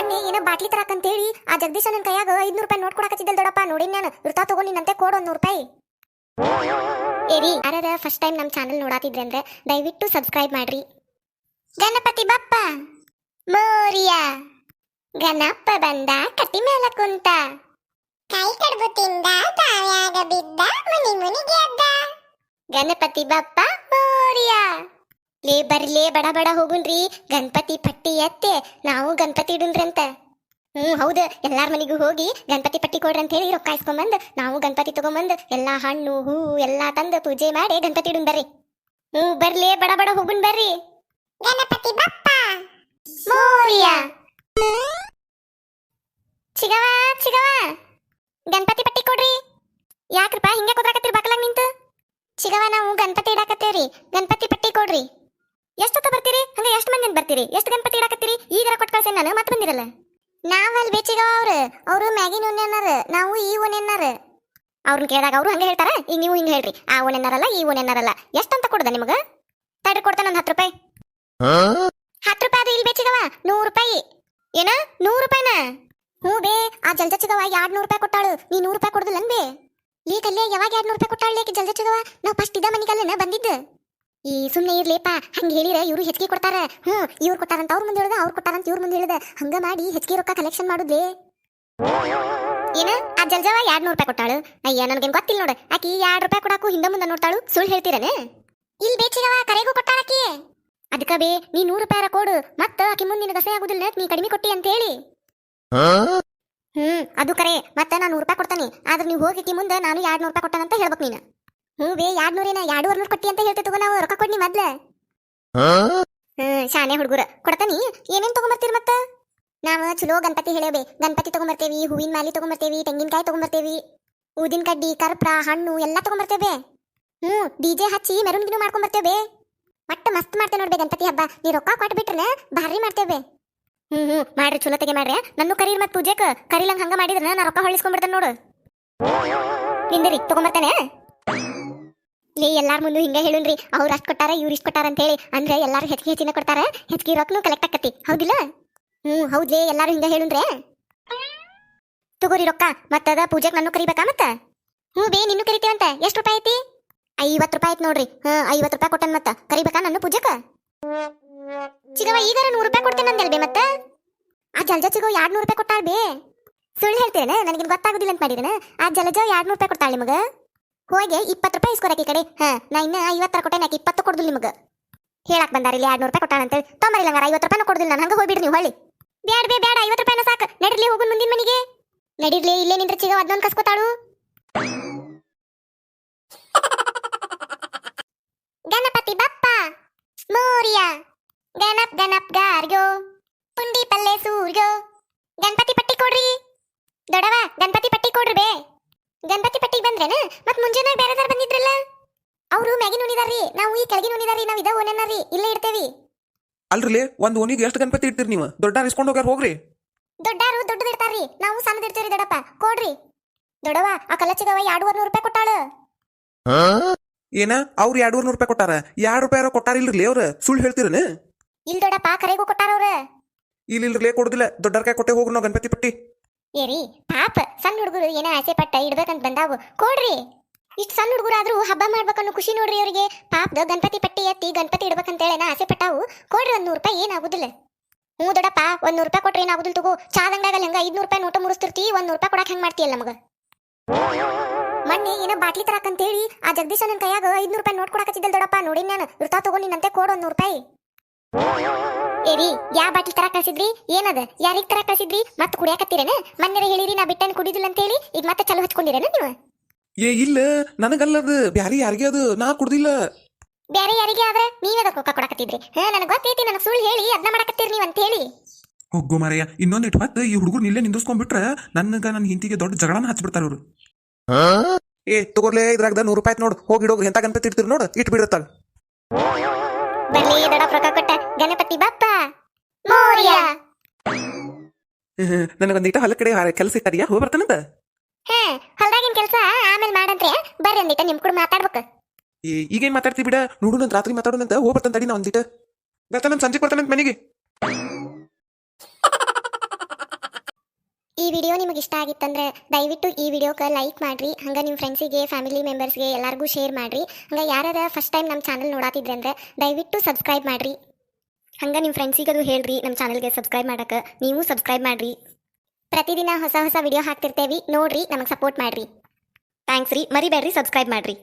ಮೊನ್ನೆ ಏನೋ ಬಾಟ್ಲಿ ತರಕಂತೇಳಿ ಆ ಜಗದೀಶ ನನ್ನ ಕೈಯಾಗ 500 ರೂಪಾಯಿ ನೋಟ್ ಕೊಡಕತ್ತಿದ್ದಲ್ ದೊಡಪ್ಪ. ನೋಡಿ ನಾನು ಇರ್ತಾ ತಗೊಂಡು ನಿನ್ನಂತೆ ಕೊಡು 100 ರೂಪಾಯಿ. ಏರಿ ಯಾರ ಫಸ್ಟ್ ಟೈಮ್ ನಮ್ಮ ಚಾನಲ್ ನೋಡಾತಿದ್ರೆ ಅಂದ್ರೆ ದಯವಿಟ್ಟು ಸಬ್ಸ್ಕ್ರೈಬ್ ಮಾಡ್ರಿ. ಗಣಪತಿ ಬಪ್ಪ ಮೋರಿಯ ಗಣಪ ಬಂದ ಕಟ್ಟಿ ಮೇಲೆ ಕುಂತ ಕೈ ಕಡುಬು ತಿಂದ ತಾವ್ಯಾಗ ಬಿದ್ದ ಮುನಿ ಮುನಿಗೆ ಅದ್ದ ಗಣಪತಿ ಬಪ್ಪ ಮೋರಿಯ. ಲೇ ಬರ್ಲೇ ಬಡ ಬಡ ಹೋಗುನ್ರಿ, ಗಣಪತಿ ಪಟ್ಟಿ ಎತ್ತೆ ನಾವು ಗಣಪತಿ ಇಡುನ್ರಿ ಅಂತ. ಹೌದು, ಎಲ್ಲಾರ ಮನೆಗೂ ಹೋಗಿ ಗಣಪತಿ ಪಟ್ಟಿ ಕೊಡ್ರಿ ಅಂತ ಹೇಳಿ ರೊಕ್ಕ ಇಸ್ಕೊಂಬಂದ್ ನಾವು ಗಣಪತಿ ತಗೊಂಬಂದ್ ಎಲ್ಲಾ ಹಣ್ಣು ಹೂ ಎಲ್ಲಾ ತಂದು ಪೂಜೆ ಮಾಡಿ ಗಣಪತಿ ಇಡುನ್ ಬರ್ರಿ. ಬರ್ಲೇ ಬಡ ಬಡ ಹೋಗುನ್ ಬರ್ರಿ. ಗಣಪತಿ ಬಪ್ಪ ಮೋರಿಯ. ಚಿಗವ ಚಿಗವ ಗಣಪತಿ ಪಟ್ಟಿ ಕೊಡ್ರಿ. ಯಾಕ್ರಪ್ಪ ಹಿಂಗೆ ಕುದ್ರಾಕತ್ತೀರಿ ಬಾಕಲಾಗ ನಿಂತು? ಚಿಗವ ನಾವು ಗಣಪತಿ ಇಡಾಕತ್ತೇವ್ರಿ, ಗಣಪತಿ ಪಟ್ಟಿ ಕೊಡ್ರಿ. ಎಷ್ಟೊತ್ತ ಬರ್ತೀರಿ? ಹಂಗ ಎಷ್ಟು ಮಂದಿ ಬರ್ತೀರಿ? ಎಷ್ಟು ಗಣಪತಿ ಇಡಾಕತ್ತೀರಿ? ಈಗರ ಕೊಟ್ಟು ಕಳ್ಸೇನೆ ನಾನು, ಮತ್ತೆ ಬಂದಿರಲ್ಲ. ನಾವಲ್ಲಿ ಬೇಚಿಗವ ಅವರು ಮ್ಯಾಗಿನ ಓಣಿ ಅನ್ನಾರ, ನಾವು ಈ ಓಣಿ ಅನ್ನಾರ. ಅವ್ರನ್ನ ಕೇಳಿದಾಗ ಅವರು ಹಂಗೆ ಹೇಳ್ತಾರ. ಈಗ ನೀವು ಹಿಂಗೆ ಹೇಳ್ರಿ, ಆ ಓಣಿ ಅನ್ನಾರಲ್ಲ ಈ ಓಣಿ ಅನ್ನಾರಲ್ಲ. ಎಷ್ಟಂತ ಕೊಡದ ನಿಮಗ? ತಡ್ರಿ ಕೊಡ್ತಾನ ಒಂದು 10 ರೂಪಾಯಿ. 10 ರೂಪಾಯಿ ಅದು ಇಲ್ಲಿ ಬೇಚಿಗವ 100 ರೂಪಾಯಿ. ಏನ 100 ರೂಪಾಯಿನ? ಹ್ಞೂ ಬೇ, ಆ ಜಲ್ಜ ಚಿಗವ 200 ರೂಪಾಯಿ ಕೊಟ್ಟಾಳು. ನೀ 100 ರೂಪಾಯಿ ಕೊಡುದಿಲ್ಲ ಬೇ? ಲೀ ಕಲ್ಲೆ ಯಾವಾಗ 200 ರೂಪಾಯಿ ಕೊಟ್ಟಾಳು ಲೇಕಿ ಜಲ್ಜ ಚಿಗವ? ನಾವು ಫಸ್ಟ್ ಇದ್ದ ಮನಿಗಲ್ಲನ ಬಂದಿದ್ದು. ಈ ಸುಮ್ಮನೆ ಇರ್ಲೇಪ, ಹಂಗೆ ಹೇಳಿರ ಇವರು ಹೆಚ್ಚಿಗೆ ಕೊಡ್ತಾರ. ಇವ್ರು ಕೊಟ್ಟಾರಂತ ಅವ್ರ ಮುಂದೆ ಹೇಳ್ದ, ಅವ್ರು ಕೊಟ್ಟಾರಂತ ಇವ್ರ ಮುಂದೆ ಹೇಳ್ದ. ಹಂಗ ಮಾಡಿ ಹೆಚ್ಚಿಗೆ ರೊಕ್ಕ ಕಲೆಕ್ಷನ್ ಮಾಡುದ್ಲೇ. ಏನ ಆ ಜಲ್ಜವ 200 ರೂಪಾಯಿ ಕೊಟ್ಟಾಳು? ಅಯ್ಯ ನನಗೇನು ಗೊತ್ತಿಲ್ಲ ನೋಡು. ಆಕಿ 2 ರೂಪಾಯಿ ಕೊಡಾಕು ಹಿಂದೆ ಮುಂದೆ ನೋಡ್ತಾಳು. ಸುಳ್ಳು ಹೇಳ್ತೀರನೆ? ಇಲ್ಲಿ ಬೇಚಿಗವ ಕರೆಗೂ ಕೊಟ್ಟಾಳಕಿ. ಅದಕ್ಕ ಬೇ ನೀ 100 ರೂಪಾಯಿ ಕೊಡು, ಮತ್ತ ಆಕಿ ಮುಂದೆ ನಿನಗೆ ಅಸಹ್ಯ ಆಗುದಿಲ್ಲ ನೀ ಕಡಿಮೆ ಕೊಟ್ಟಿ ಅಂತ ಹೇಳಿ. ಅದು ಕರೆ. ಮತ್ತೆ ನಾನು 100 ರೂಪಾಯಿ ಕೊಡ್ತಾನೆ, ಆದ್ರೆ ನೀವು ಹೋಗಿ ಮುಂದೆ ನಾನು 200 ರೂಪಾಯಿ ಕೊಟ್ಟಾನಂತ ಹೇಳ್ಬೇಕು ನೀನು. ಬೇ 200 200 ಕೊಟ್ಟಿ ಅಂತ ಹೇಳ್ತೇವೆ ತಗೋ. ನಾವು ರೊಕ್ಕ ಕೊಡ್ನಿ ಮೊದ್ಲ. ಶಾನೆ ಹುಡುಗರ ಕೊಡ್ತಾನಿ. ಏನೇನ್ ತಗೊಂಬರ್ತೀರಿ ಮತ್ತ? ನಾವು ಚಲೋ ಗಣಪತಿ ಹೇಳೇವೆ. ಗಣಪತಿ ತಗೊಂಬರ್ತೇವಿ, ಹೂವಿನ ಮಾಲಿ ತಗೊಂಬರ್ತೇವಿ, ತೆಂಗಿನಕಾಯಿ ತಗೊಂಬರ್ತೇವಿ, ಊದಿನ ಕಡ್ಡಿ ಕರ್ಪೂರ ಹಣ್ಣು ಎಲ್ಲ ತಗೊಂಬರ್ತೇವೆ. ಡಿಜೆ ಹಚ್ಚಿ ಮೆರವಣಿಗೆ ಮಾಡ್ಕೊಂಬರ್ತೇವೆ. ಒಟ್ಟ ಮಸ್ತ್ ಮಾಡ್ತೇವೆ ನೋಡ್ಬೇ ಗಣಪತಿ ಹಬ್ಬ. ನೀ ರೊಕ್ಕ ಕೊಟ್ಟು ಬಿಟ್ರೆ ಭಾರಿ ಮಾಡ್ತೇವೆ. ಮಾಡ್ರಿ, ಚಲೋ ತೆಗೆ ಮಾಡ್ರಿ. ನನ್ನ ಕರೀರ್ ಮತ್ ಪೂಜೆಕ ಕರಿಲಂಗ ಹಂಗ ಮಾಡಿದ್ರೆ ನಾ ರೊಕ್ಕ ಹೊಳಿಸ್ಕೊಂಡ್ಬಿಡ್ತೇನೆ ನೋಡು. ಹಿಂದಿರಿ ತಗೊಂಬರ್ತಾನೆ. ಲೇ ಎಲ್ಲಾರ ಮುಂದೆ ಹಿಂಗೆ ಹೇಳುನ್ರಿ, ಅವ್ರು ಅಷ್ಟು ಕೊಟ್ಟಾರ ಇವ್ರು ಇಷ್ಟು ಕೊಟ್ಟಾರ ಅಂತ ಹೇಳಿ. ಅಂದ್ರೆ ಎಲ್ಲಾರು ಹೆಚ್ಚಿಗೆ ಹೆಚ್ಚಿನ ಕೊಡ್ತಾರ, ಹೆಚ್ಚಿಗೆ ರೊಕ್ಕನು ಕಲೆಕ್ಟ್ ಆಕತಿ. ಹೌದಿಲ್ಲ? ಹೌದ್ಲೇ, ಎಲ್ಲಾರು ಹಿಂಗೆ ಹೇಳುನ್ರೆ. ತಗೋರಿ ರೊಕ್ಕ. ಮತ್ತದ ಪೂಜೆಗೆ ನಾನು ಕರಿಬೇಕಾ ಮತ್ತ? ಬೇ ನಿನ್ನೂ ಕರಿತೀವಂತ. ಎಷ್ಟು ರೂಪಾಯಿ ಐತಿ? 50 ರೂಪಾಯಿ ಐತಿ ನೋಡ್ರಿ. 50 ರೂಪಾಯಿ ಕೊಟ್ಟನ್ ಮತ್ತ ಕರಿಬೇಕಾ ನನ್ನ ಪೂಜೆಕ? ಚಿಗವ ಈಗಾರ 100 ರೂಪಾಯಿ ಕೊಡ್ತೇನೆ ಅಂದಲ್ ಬೇ. ಮತ್ತ ಆ ಜಲ್ಜ ಚಿಗೋ 200 ರೂಪಾಯಿ ಕೊಟ್ಟಾಳ ಬೇ. ಸುಳ್ಳು ಹೇಳ್ತೇನೆ, ನನಗೇನು ಗೊತ್ತಾಗುದಿಲ್ಲ ಅಂತ ಮಾಡಿದೇನ? ಆ ಜಲಜ 200 ರೂಪಾಯಿ ಕೊಟ್ಟಾಳ ನಿಮಗ. ಹೋಗಿ 20 ರೂಪಾಯಿ ಇಸ್ಕೊರಕಿ ಕಡೆ. ನಾ ಇನ್ನ 50 ಕೊಟ್ಟೆ, 20 ಕೊಡುದಿಲ್ಲ ನಿಮಗ. ಹೇಳಕ್ ಬಂದಾರ ಇಲ್ಲಿ 200 ರೂಪಾಯಿ ಕೊಟ್ಟಾನಂತೇಳಿ. ತೊಂಬರಿಲ್ಲ 50 ರೂಪಾಯಿನ ಕೊಡುದಿಲ್ಲ. ನಾನು ಹಂಗ ಹೋಗ್ಬಿಡ್ರಿ ನೀವು ಹೊಳ್ಳಿ. ಬ್ಯಾಡ ಬೇ ಬ್ಯಾಡ, 50 ರೂಪಾಯಿನ ಸಾಕು. ನಡಿರ್ಲಿ ಹೋಗುನ್ ಮುಂದಿನ ಮನಿಗೆ. ನಡಿರ್ಲಿ, ಇಲ್ಲೇ ನಿಂದ್ರ ಚಿಗವ ಅದನ್ನೊಂದು ಕಸ್ಕೊತಾಳು. ಗಣಪತಿ ಬಪ್ಪ ಮೋರಿಯ. ಗಣಪ್ ಗಣಪ್ ಗಾರ್ಗೋ ಪುಂಡಿ ಪಲ್ಲೆ ಸೂರ್ಯೋ. ಗಣಪತಿ ಪಟ್ಟಿ ಕೊಡ್ರಿ ದೊಡವ, ಗಣಪತಿ ಪಟ್ಟಿ ಕೊಡ್ರಿ ಬೇ. ಗಣಪತಿ ಪಟ್ಟಿಗೆ ಬಂದ್ರೇನ? ಮತ್ ಮುಂಜಾನೆ ಬೇರೆದಾರ ಬಂದಿದ್ರಲ್ಲ, ಅವರು ಮ್ಯಾಗಿನ ಉಣಿದಾರ್ರಿ, ನಾವು ಈ ಕೆಳಗಿನ ಉಣಿದಾರ್ರಿ. ನಾವು ಇದ ಓನೇನಾರ್ರಿ, ಇಲ್ಲೇ ಇಡ್ತೇವಿ. ಅಲ್ರಿ, ಒಂದ್ ಓಣಿಗೆ ಎಷ್ಟು ಗಣಪತಿ ಇಡ್ತೀರಿ ನೀವು? ದೊಡ್ಡಾರ ಇಸ್ಕೊಂಡು ಹೋಗ್ಯಾರ ಹೋಗ್ರಿ. ದೊಡ್ಡಾರು ದೊಡ್ಡದು ಇಡ್ತಾರ್ರಿ, ನಾವು ಸಣ್ಣದ ಇಡ್ತೇವ್ರಿ. ದೊಡ್ಡಪ್ಪ ಕೊಡ್ರಿ. ದೊಡವ ಆ ಕಲಚಿಗವ 200 ರೂಪಾಯಿ ಕೊಟ್ಟಾಳು. ಏನ ಅವ್ರು 200 ರೂಪಾಯಿ ಕೊಟ್ಟಾರ? 2 ರೂಪಾಯಿ ಕೊಟ್ಟಾರ ಇಲ್ರಿ ಅವ್ರ? ಸುಳ್ಳು ಹೇಳ್ತೀರನ? ಇಲ್ ದೊಡ್ಡಪ್ಪ ಕರೆಗೂ ಕೊಟ್ಟಾರ ಅವ್ರ. ಇಲ್ರಿ ಕೊಡುದಿಲ್ಲ. ದೊಡ್ಡರ ಕೈ ಕೊಟ್ಟೆ ಹೋಗ್ರಿ ನಾವು ಗಣಪತಿ ಪಟ್ಟಿ. ಏರಿ ಪಾಪ, ಸಣ್ಣ ಹುಡುಗರು ಏನ ಆಸೆ ಪಟ್ಟ ಇಡ್ಬೇಕಂತ ಬಂದಾವು. ಕೊಡ್ರಿ. ಇಷ್ಟು ಸಣ್ಣ ಹುಡುಗರಾದ್ರೂ ಹಬ್ಬ ಮಾಡ್ಬೇಕನ್ನೋ ಖುಷಿ ನೋಡ್ರಿ ಅವರಿಗೆ. ಪಾಪದ ಗಣಪತಿ ಪಟ್ಟಿ ಎತ್ತಿ ಗಣಪತಿ ಇಡ್ಬೇಕಂತೇಳಿ ನಾ ಆಸೆ ಪಟ್ಟಾವು. ಕೊಡ್ರಿ 100 ರೂಪಾಯಿ, ಏನಾಗುದಿಲ್ಲ. ದೊಡ್ಡಪ್ಪ 100 ರೂಪಾಯಿ ಕೊಟ್ರಿ ಏನಾಗುದಿಲ್ಲ ತಗೋ. ಚಾದಂಗಾಗಲ್ಲ ಹಂಗ 500 ರೂಪಾಯಿ ನೋಟ ಮುರಿಸ್ತಿರ್ತಿ, 100 ರೂಪಾಯಿ ಕೊಡಕ್ ಹೆಂಗ್ ಮಾಡ್ತೀಯಲ್ಲ ನಮಗ? ಮೊನ್ನೆ ಏನೋ ಬಾಟ್ಲಿ ತರಕಂತೇಳಿ ಆ ಜಗದೀಶ ನನ್ನ ಕೈಯಾಗ 500 ರೂಪಾಯಿ ನೋಟ್ ಕೊಡಕತ್ತಿದ್ದಲ್ ದೊಡ್ಡಪ್ಪ. ನೋಡಿ ನಾನು ಇರ್ತಾ ತಗೋ ನಿನ್ನಂತೆ ಕೊಡು 100 ರೂಪಾಯಿ. ಏರಿ ಯಾ ಬಾಟ್ಲಿ ತರ ಕಳ್ಸಿದ್ರಿ? ಏನದ? ಯಾರಿಗ್ ತರ ಕಳ್ಸಿದ್ರಿ? ಮತ್ ಕುಡಿಯಾಕತ್ತೀರೇನ? ಮೊನ್ನೆರ ಹೇಳಿರಿ ನಾ ಬಿಟ್ಟನ್ ಕುಡಿದಿಲ್ಲ ಅಂತ ಹೇಳಿ, ಈಗ ಮತ್ತೆ ಚಲೋ ಹಚ್ಕೊಂಡಿರೇನ ನೀವು? ಇಲ್ಲ, ನನಗಲ್ಲದು ಬ್ಯಾರಿ ಯಾರಿಗೆ ಅದು. ನಾ ಕುಡ್ದಿಲ್ಲ. ಬ್ಯಾರೆ ಯಾರಿಗೆ ಆದ್ರೆ ನೀವೇದಕ್ಕೆ ರೊಕ್ಕ ಕೊಡಕತ್ತಿದ್ರಿ? ನನಗೆ ಗೊತ್ತೈತಿ, ನನಗೆ ಸುಳ್ಳು ಹೇಳಿ ಅದನ್ನ ಮಾಡಕತ್ತೀರಿ ನೀವು ಅಂತ ಹೇಳಿ. ಹೋಗೋ ಮಾರಯ್ಯ, ಇನ್ನೊಂದು ಇಟ್ಟು ಮತ್ತೆ ಈ ಹುಡುಗರು ಇಲ್ಲೇ ನಿಂದಿಸ್ಕೊಂಡ್ಬಿಟ್ರೆ ನನ್ನ ಹಿಂತಿಗೆ ದೊಡ್ಡ ಜಗಳನ ಹಚ್ಬಿಡ್ತಾರ ಅವ್ರು. ತಗೋರ್ಲೆ ಇದ್ರಾಗ್ದ 100 ರೂಪಾಯಿ ನೋಡು, ಹೋಗಿಡೋಗ್ರಿ. ಎಂತ ಗಣಪತಿ ಇಡ್ತೀರಿ ನೋಡು, ಇಟ್ಟು ಬಿಡತ್ತಾಗ. ಬರ್ಲಿ ದೊಡ್ಡ ರೊಕ್ಕ ಕೊಟ್ಟ ಗಣಪತಿ ಬಪ್ಪ ಮೋರಿಯ. ನನಗೊಂದಿಟ ಹೊಲ ಕಡೆ ಕೆಲಸ ಇತ್ತಾರಿಯಾ, ಹೋಗಿ ಬರ್ತಾನಂತ. ಹೊಲ್ದಾಗಿನ ಕೆಲಸ ಆಮೇಲೆ ಮಾಡಂತ್ರೆ. ಬರ್ರಿ ಒಂದಿಟ ನಿಮ್ ಕೂಡ ಮಾತಾಡ್ಬೇಕು. ಈಗೇನ್ ಮಾತಾಡ್ತಿ ಬಿಡ, ನೋಡುನಂತ ರಾತ್ರಿ ಮಾತಾಡೋಣಂತ. ಹೋಗಿ ಬರ್ತಾನ ತಡಿ ನಾ ಒಂದಿಟ. ಬರ್ತಾನ ಸಂಜೆ ಬರ್ತಾನಂತ ಮನೆಗೆ. ಈ ವಿಡಿಯೋ ನಿಮಗೆ ಇಷ್ಟ ಆಗಿತ್ತಂದ್ರೆ ದಯವಿಟ್ಟು ಈ ವಿಡಿಯೋಕ್ಕೆ ಲೈಕ್ ಮಾಡಿರಿ. ಹಂಗೆ ನಿಮ್ಮ ಫ್ರೆಂಡ್ಸಿಗೆ ಫ್ಯಾಮಿಲಿ ಮೆಂಬರ್ಸ್ಗೆ ಎಲ್ಲರಿಗೂ ಶೇರ್ ಮಾಡಿರಿ. ಹಂಗೆ ಯಾರು ಫಸ್ಟ್ ಟೈಮ್ ನಮ್ಮ ಚಾನಲ್ ನೋಡಾತಿದ್ರೆ ಅಂದ್ರೆ ದಯವಿಟ್ಟು ಸಬ್ಸ್ಕ್ರೈಬ್ ಮಾಡಿರಿ. ಹಂಗೆ ನಿಮ್ಮ ಫ್ರೆಂಡ್ಸಿಗೆ ಅದು ಹೇಳ್ರಿ ನಮ್ಮ ಚಾನಲ್ಗೆ ಸಬ್ಸ್ಕ್ರೈಬ್ ಮಾಡಕ್ಕೆ. ನೀವು ಸಬ್ಸ್ಕ್ರೈಬ್ ಮಾಡಿರಿ. ಪ್ರತಿದಿನ ಹೊಸ ವಿಡಿಯೋ ಹಾಕ್ತಿರ್ತೇವೆ, ನೋಡ್ರಿ, ನಮಗೆ ಸಪೋರ್ಟ್ ಮಾಡಿರಿ. ಥ್ಯಾಂಕ್ಸ್ ರೀ. ಮರಿಬೇಡ್ರಿ ಸಬ್ಸ್ಕ್ರೈಬ್ ಮಾಡಿರಿ.